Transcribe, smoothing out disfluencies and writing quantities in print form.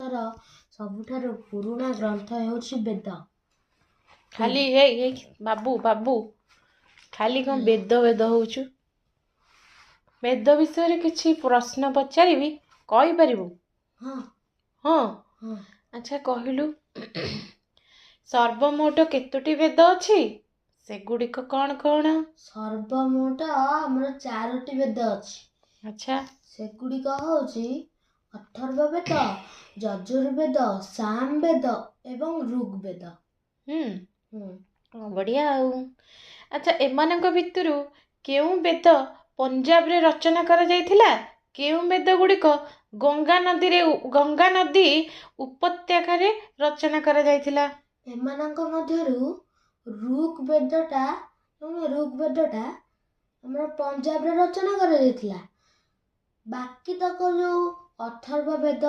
ଗ୍ରନ୍ଥର ସବୁଠାରୁ ପୁରୁଣା ଗ୍ରନ୍ଥ ହେଉଛି ବେଦ। ଖାଲି ହେଇ ବାବୁ ବାବୁ ଖାଲି କ'ଣ ବେଦ ବେଦ ହଉଛୁ? ବେଦ ବିଷୟରେ କିଛି ପ୍ରଶ୍ନ ପଚାରିବି, କହିପାରିବୁ? ହଁ ହଁ। ହଁ। ଆଚ୍ଛା କହିଲୁ, ସର୍ବମୋଟ କେତୋଟି ବେଦ ଅଛି? ସେଗୁଡ଼ିକ କ'ଣ କ'ଣ? ସର୍ବମୋଟ ଆମର 4ଟି ବେଦ ଅଛି। ଆଚ୍ଛା। ସେଗୁଡ଼ିକ ହେଉଛି ଅଥର୍ବବେଦ, ଯଜୁର୍ବେଦ, ସାମବେଦ ଏବଂ ଋଗ୍ବେଦ। ବଢ଼ିଆ ଆଉ। ଆଚ୍ଛା, ଏମାନଙ୍କ ଭିତରୁ କେଉଁ ବେଦ ପଞ୍ଜାବରେ ରଚନା କରାଯାଇଥିଲା? କେଉଁ ବେଦ ଗୁଡ଼ିକ ଗଙ୍ଗା ନଦୀ ଉପତ୍ୟକାରେ ରଚନା କରାଯାଇଥିଲା? ଏମାନଙ୍କ ମଧ୍ୟରୁ ଋଗ୍ବେଦଟା ଆମର ପଞ୍ଜାବରେ ରଚନା କରାଯାଇଥିଲା। ବାକି ତକ ଯୋଉ ଅଥର୍ବବେଦ